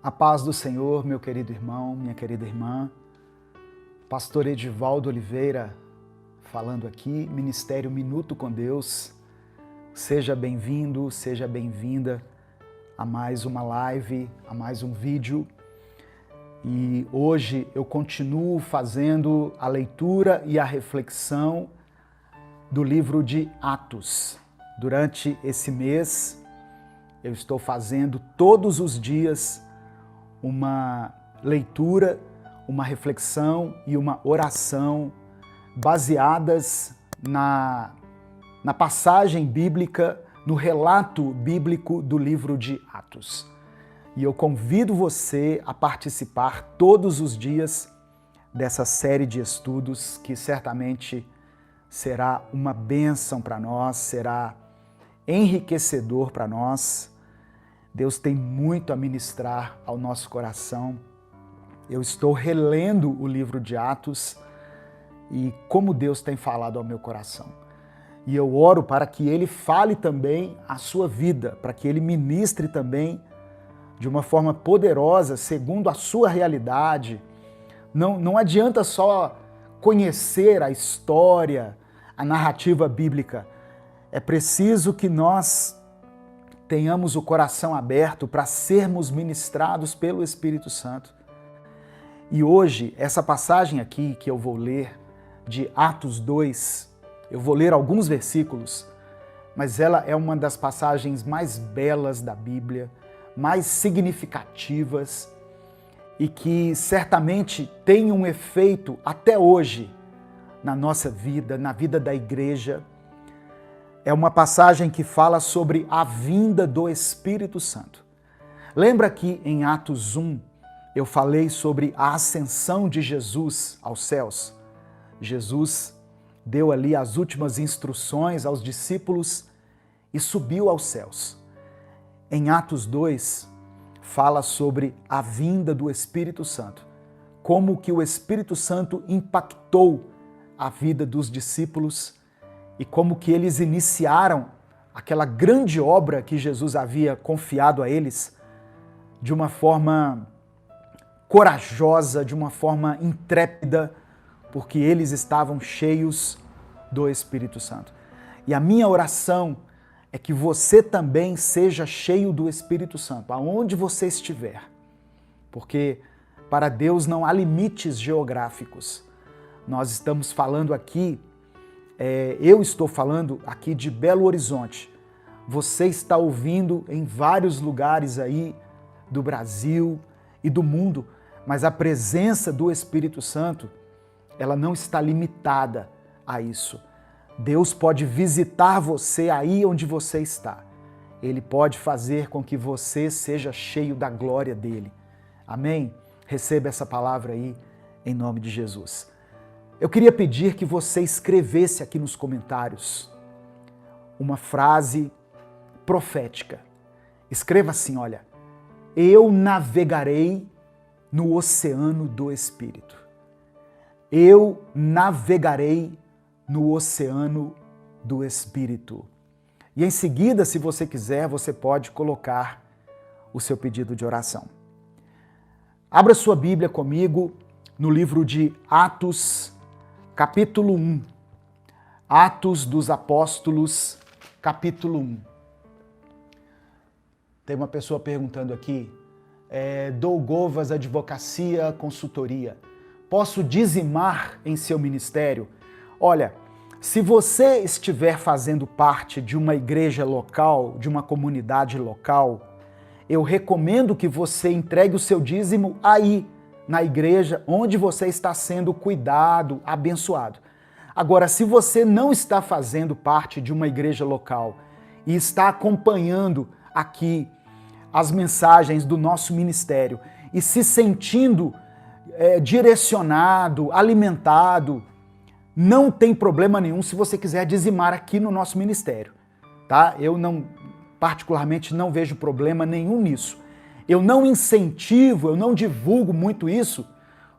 A paz do Senhor, meu querido irmão, minha querida irmã. Pastor Edivaldo Oliveira falando aqui, Ministério Minuto com Deus. Seja bem-vindo, seja bem-vinda a mais uma live, a mais um vídeo. E hoje eu continuo fazendo a leitura e a reflexão do livro de Atos. Durante esse mês, eu estou fazendo todos os dias uma leitura, uma reflexão e uma oração baseadas na passagem bíblica, no relato bíblico do livro de Atos. E eu convido você a participar todos os dias dessa série de estudos que certamente será uma bênção para nós, será enriquecedor para nós. Deus tem muito a ministrar ao nosso coração. Eu estou relendo o livro de Atos e como Deus tem falado ao meu coração. E eu oro para que Ele fale também a sua vida, para que Ele ministre também de uma forma poderosa, segundo a sua realidade. Não adianta só conhecer a história, a narrativa bíblica. É preciso que nós tenhamos o coração aberto para sermos ministrados pelo Espírito Santo. E hoje, essa passagem aqui que eu vou ler, de Atos 2, eu vou ler alguns versículos, mas ela é uma das passagens mais belas da Bíblia, mais significativas e que certamente tem um efeito até hoje na nossa vida, na vida da igreja. É uma passagem que fala sobre a vinda do Espírito Santo. Lembra que em Atos 1 eu falei sobre a ascensão de Jesus aos céus? Jesus deu ali as últimas instruções aos discípulos e subiu aos céus. Em Atos 2 fala sobre a vinda do Espírito Santo, como que o Espírito Santo impactou a vida dos discípulos e como que eles iniciaram aquela grande obra que Jesus havia confiado a eles de uma forma corajosa, de uma forma intrépida, porque eles estavam cheios do Espírito Santo. E a minha oração é que você também seja cheio do Espírito Santo, aonde você estiver, porque para Deus não há limites geográficos. Nós estamos falando aqui eu estou falando aqui de Belo Horizonte. Você está ouvindo em vários lugares aí do Brasil e do mundo, mas a presença do Espírito Santo, ela não está limitada a isso. Deus pode visitar você aí onde você está. Ele pode fazer com que você seja cheio da glória dele. Amém? Receba essa palavra aí em nome de Jesus. Eu queria pedir que você escrevesse aqui nos comentários uma frase profética. Escreva assim, olha: eu navegarei no oceano do Espírito. Eu navegarei no oceano do Espírito. E em seguida, se você quiser, você pode colocar o seu pedido de oração. Abra sua Bíblia comigo no livro de Atos, capítulo 1. Atos dos Apóstolos, capítulo 1. Tem uma pessoa perguntando aqui, dou Govas Advocacia Consultoria. Posso dizimar em seu ministério? Olha, se você estiver fazendo parte de uma igreja local, de uma comunidade local, eu recomendo que você entregue o seu dízimo aí, na igreja onde você está sendo cuidado, abençoado. Agora, se você não está fazendo parte de uma igreja local e está acompanhando aqui as mensagens do nosso ministério e se sentindo direcionado, alimentado, não tem problema nenhum se você quiser dizimar aqui no nosso ministério, tá? Eu particularmente não vejo problema nenhum nisso. Eu não incentivo, eu não divulgo muito isso,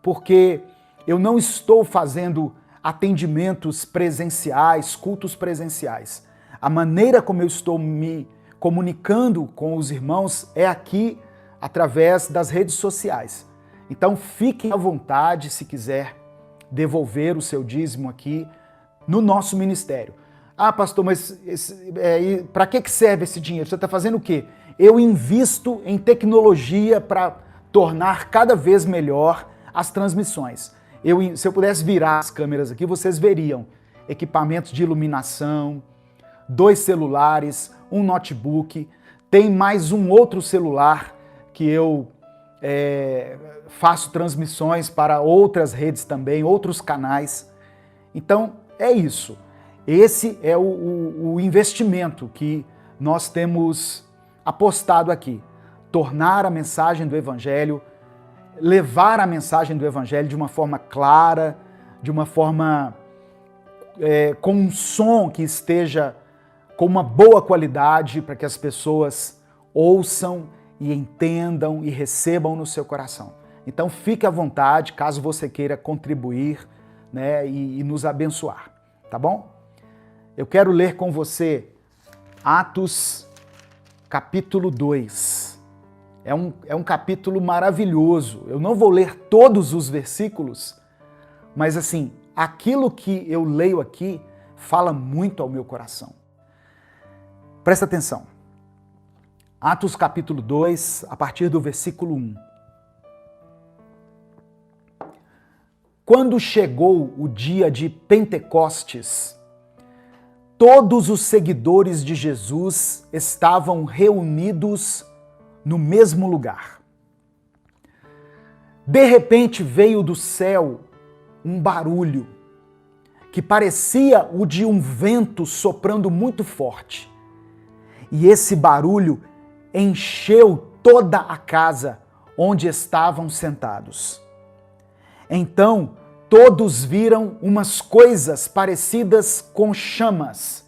porque eu não estou fazendo atendimentos presenciais, cultos presenciais. A maneira como eu estou me comunicando com os irmãos é aqui através das redes sociais. Então fiquem à vontade se quiser devolver o seu dízimo aqui no nosso ministério. Ah, pastor, mas para que serve esse dinheiro? Você está fazendo o quê? Eu invisto em tecnologia para tornar cada vez melhor as transmissões. Se eu pudesse virar as câmeras aqui, vocês veriam equipamentos de iluminação, 2 celulares, um notebook, tem mais um outro celular que eu faço transmissões para outras redes também, outros canais. Então, é isso. Esse é o investimento que nós temos apostado aqui. Tornar a mensagem do Evangelho, levar a mensagem do Evangelho de uma forma clara, de uma forma com um som que esteja com uma boa qualidade para que as pessoas ouçam e entendam e recebam no seu coração. Então fique à vontade, caso você queira contribuir, né, e nos abençoar, tá bom? Eu quero ler com você Atos capítulo 2. É um capítulo maravilhoso. Eu não vou ler todos os versículos, mas assim, aquilo que eu leio aqui fala muito ao meu coração. Presta atenção. Atos capítulo 2, a partir do versículo 1. Quando chegou o dia de Pentecostes, todos os seguidores de Jesus estavam reunidos no mesmo lugar. De repente veio do céu um barulho que parecia o de um vento soprando muito forte. E esse barulho encheu toda a casa onde estavam sentados. Então, todos viram umas coisas parecidas com chamas,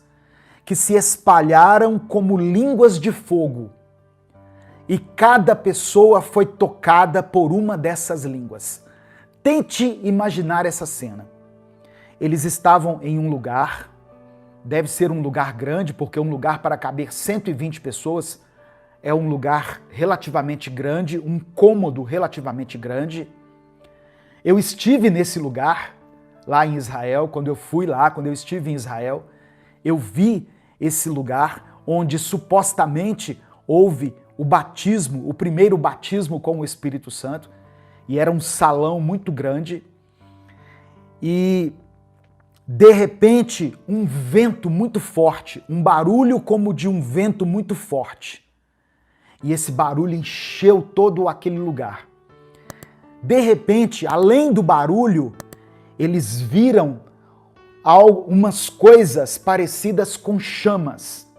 que se espalharam como línguas de fogo. E cada pessoa foi tocada por uma dessas línguas. Tente imaginar essa cena. Eles estavam em um lugar, deve ser um lugar grande, porque um lugar para caber 120 pessoas é um lugar relativamente grande, um cômodo relativamente grande. Eu estive nesse lugar, lá em Israel, quando eu estive em Israel, eu vi esse lugar onde supostamente houve o batismo, o primeiro batismo com o Espírito Santo, e era um salão muito grande, e de repente um vento muito forte, um barulho como de um vento muito forte, e esse barulho encheu todo aquele lugar. De repente, além do barulho, eles viram algumas coisas parecidas com chamas.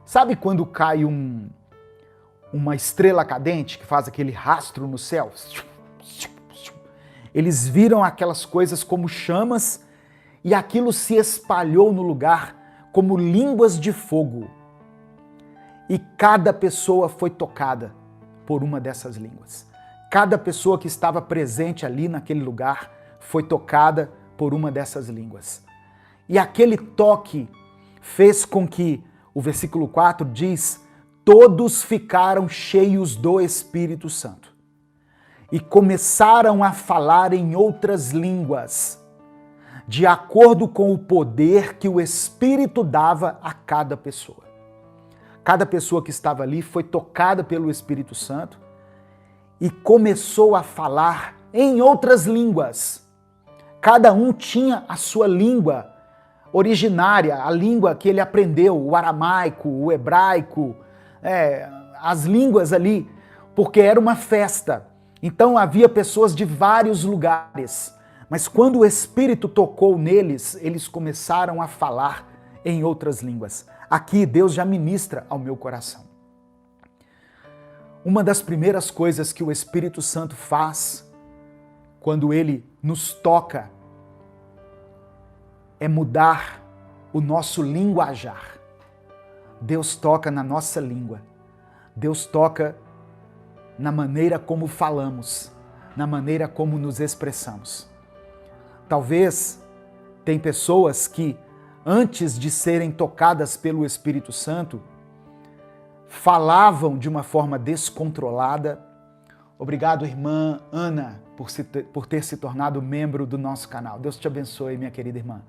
Sabe quando cai uma estrela cadente que faz aquele rastro no céu? Eles viram aquelas coisas como chamas e aquilo se espalhou no lugar como línguas de fogo. E cada pessoa foi tocada por uma dessas línguas. Cada pessoa que estava presente ali naquele lugar foi tocada por uma dessas línguas. E aquele toque fez com que, o versículo 4 diz, todos ficaram cheios do Espírito Santo e começaram a falar em outras línguas, de acordo com o poder que o Espírito dava a cada pessoa. Cada pessoa que estava ali foi tocada pelo Espírito Santo e começou a falar em outras línguas. Cada um tinha a sua língua originária, a língua que ele aprendeu, o aramaico, o hebraico, as línguas ali, porque era uma festa. Então havia pessoas de vários lugares, mas quando o Espírito tocou neles, eles começaram a falar em outras línguas. Aqui Deus já ministra ao meu coração. Uma das primeiras coisas que o Espírito Santo faz quando ele nos toca é mudar o nosso linguajar. Deus toca na nossa língua. Deus toca na maneira como falamos, na maneira como nos expressamos. Talvez tem pessoas que, antes de serem tocadas pelo Espírito Santo, falavam de uma forma descontrolada, Obrigado, irmã Ana, por ter se tornado membro do nosso canal. Deus te abençoe, minha querida irmã.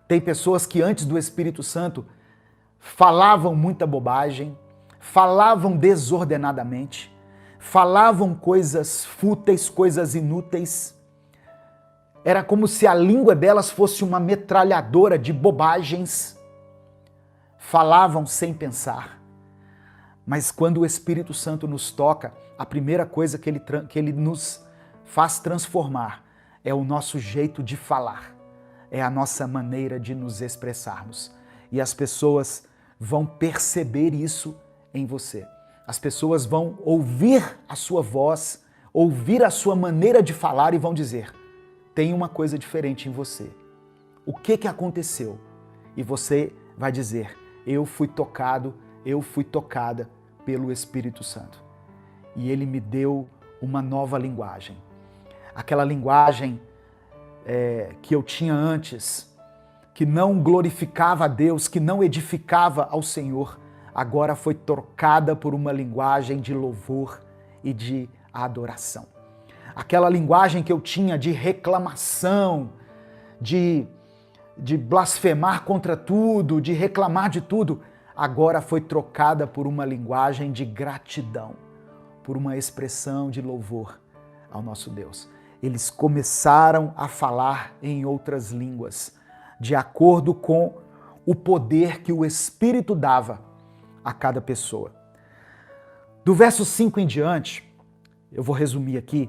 Tem pessoas que antes do Espírito Santo falavam muita bobagem, falavam desordenadamente, falavam coisas fúteis, coisas inúteis. Era como se a língua delas fosse uma metralhadora de bobagens. Falavam sem pensar. Mas quando o Espírito Santo nos toca, a primeira coisa que ele nos faz transformar é o nosso jeito de falar, é a nossa maneira de nos expressarmos. E as pessoas vão perceber isso em você. As pessoas vão ouvir a sua voz, ouvir a sua maneira de falar e vão dizer: tem uma coisa diferente em você. O que aconteceu? E você vai dizer: eu fui tocado, eu fui tocada pelo Espírito Santo. E ele me deu uma nova linguagem. Aquela linguagem que eu tinha antes, que não glorificava a Deus, que não edificava ao Senhor, agora foi trocada por uma linguagem de louvor e de adoração. Aquela linguagem que eu tinha de reclamação, de blasfemar contra tudo, de reclamar de tudo, agora foi trocada por uma linguagem de gratidão, por uma expressão de louvor ao nosso Deus. Eles começaram a falar em outras línguas, de acordo com o poder que o Espírito dava a cada pessoa. Do verso 5 em diante, eu vou resumir aqui,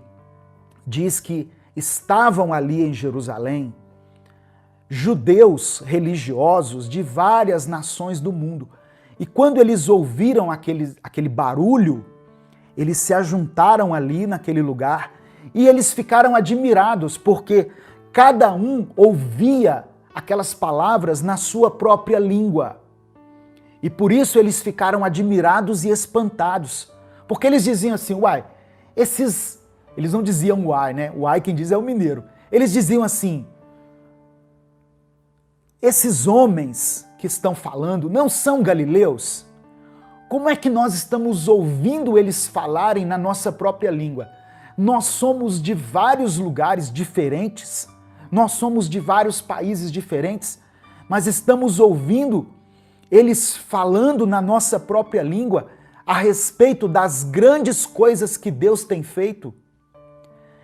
diz que estavam ali em Jerusalém judeus religiosos de várias nações do mundo. E quando eles ouviram aquele barulho, eles se ajuntaram ali naquele lugar e eles ficaram admirados, porque cada um ouvia aquelas palavras na sua própria língua. E por isso eles ficaram admirados e espantados, porque eles diziam assim: uai, eles não diziam uai, né? Uai quem diz é o mineiro. Eles diziam assim: esses homens que estão falando não são galileus? Como é que nós estamos ouvindo eles falarem na nossa própria língua? Nós somos de vários lugares diferentes, nós somos de vários países diferentes, mas estamos ouvindo eles falando na nossa própria língua a respeito das grandes coisas que Deus tem feito.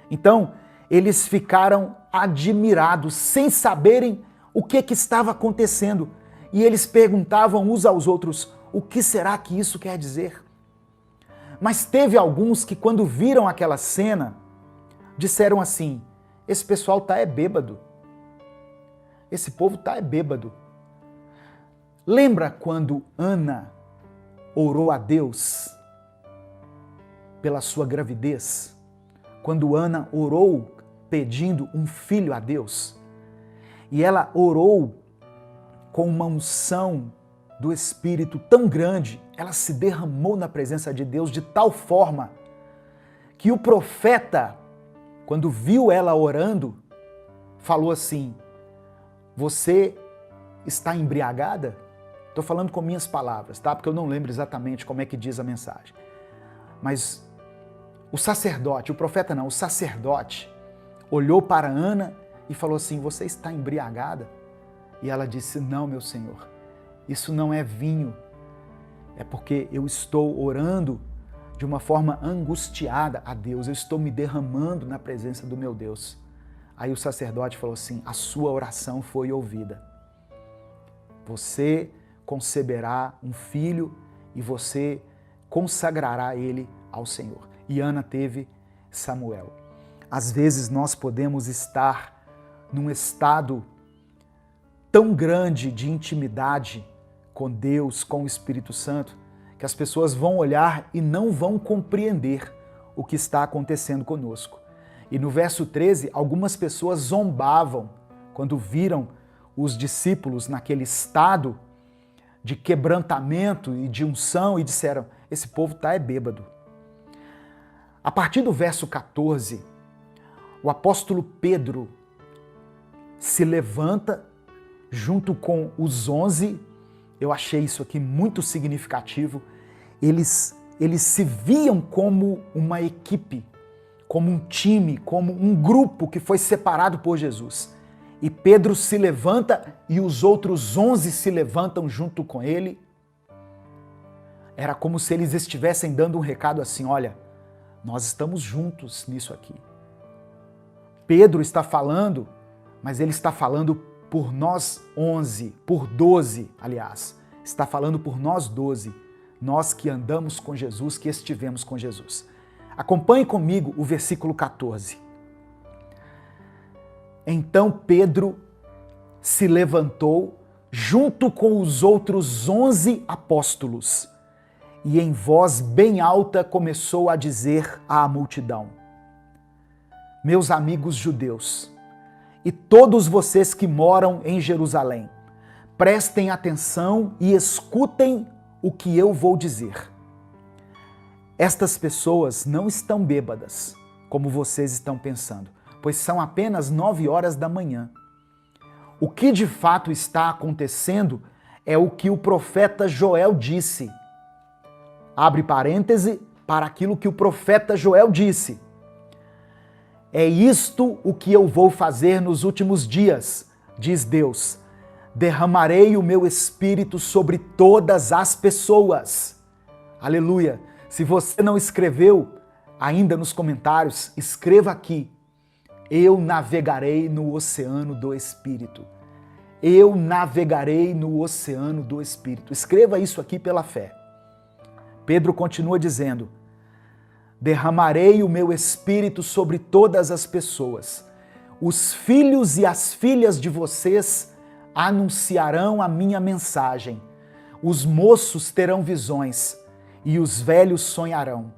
Então, eles ficaram admirados, sem saberem o que estava acontecendo. E eles perguntavam uns aos outros: o que será que isso quer dizer? Mas teve alguns que, quando viram aquela cena, disseram assim: esse pessoal tá bêbado. Esse povo tá bêbado. Lembra quando Ana orou a Deus pela sua gravidez? Quando Ana orou pedindo um filho a Deus? E ela orou com uma unção do Espírito tão grande, ela se derramou na presença de Deus de tal forma que o profeta, quando viu ela orando, falou assim: você está embriagada? Estou falando com minhas palavras, tá? Porque eu não lembro exatamente como é que diz a mensagem. Mas o sacerdote, o profeta não, o sacerdote olhou para Ana e falou assim: você está embriagada? E ela disse: não, meu Senhor, isso não é vinho, é porque eu estou orando de uma forma angustiada a Deus, eu estou me derramando na presença do meu Deus. Aí o sacerdote falou assim: a sua oração foi ouvida. Você conceberá um filho e você consagrará ele ao Senhor. E Ana teve Samuel. Às vezes nós podemos estar num estado tão grande de intimidade com Deus, com o Espírito Santo, que as pessoas vão olhar e não vão compreender o que está acontecendo conosco. E no verso 13, algumas pessoas zombavam quando viram os discípulos naquele estado de quebrantamento e de unção e disseram: esse povo está bêbado. A partir do verso 14, o apóstolo Pedro se levanta junto com os 11, eu achei isso aqui muito significativo, eles eles se viam como uma equipe, como um time, como um grupo que foi separado por Jesus. E Pedro se levanta e os outros 11 se levantam junto com ele. Era como se eles estivessem dando um recado assim: olha, nós estamos juntos nisso aqui. Pedro está falando, mas ele está falando por nós 11, por 12, aliás. Está falando por nós 12, nós que andamos com Jesus, que estivemos com Jesus. Acompanhe comigo o versículo 14. Então Pedro se levantou junto com os outros 11 apóstolos e em voz bem alta começou a dizer à multidão: meus amigos judeus, e todos vocês que moram em Jerusalém, prestem atenção e escutem o que eu vou dizer. Estas pessoas não estão bêbadas, como vocês estão pensando, pois são apenas 9 horas da manhã. O que de fato está acontecendo é o que o profeta Joel disse. Abre parêntese para aquilo que o profeta Joel disse. É isto o que eu vou fazer nos últimos dias, diz Deus. Derramarei o meu espírito sobre todas as pessoas. Aleluia! Se você não escreveu ainda nos comentários, escreva aqui. Eu navegarei no oceano do Espírito. Eu navegarei no oceano do Espírito. Escreva isso aqui pela fé. Pedro continua dizendo: derramarei o meu espírito sobre todas as pessoas. Os filhos e as filhas de vocês anunciarão a minha mensagem. Os moços terão visões e os velhos sonharão.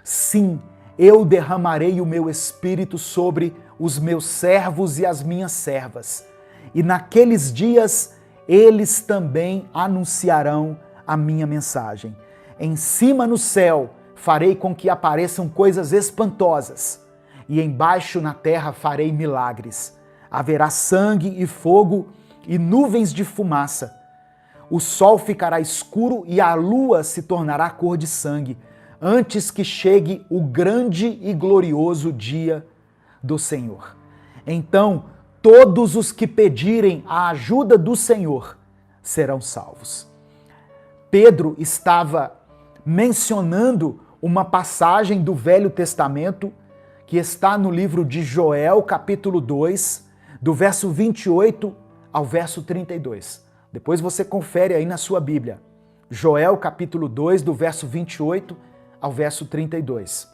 Sim, eu derramarei o meu espírito sobre os meus servos e as minhas servas. E naqueles dias eles também anunciarão a minha mensagem. Em cima no céu farei com que apareçam coisas espantosas, e embaixo na terra farei milagres. Haverá sangue e fogo e nuvens de fumaça. O sol ficará escuro e a lua se tornará cor de sangue, antes que chegue o grande e glorioso dia do Senhor. Então, todos os que pedirem a ajuda do Senhor serão salvos. Pedro estava mencionando uma passagem do Velho Testamento que está no livro de Joel, capítulo 2, do verso 28 ao verso 32. Depois você confere aí na sua Bíblia. Joel, capítulo 2, do verso 28 ao verso 32.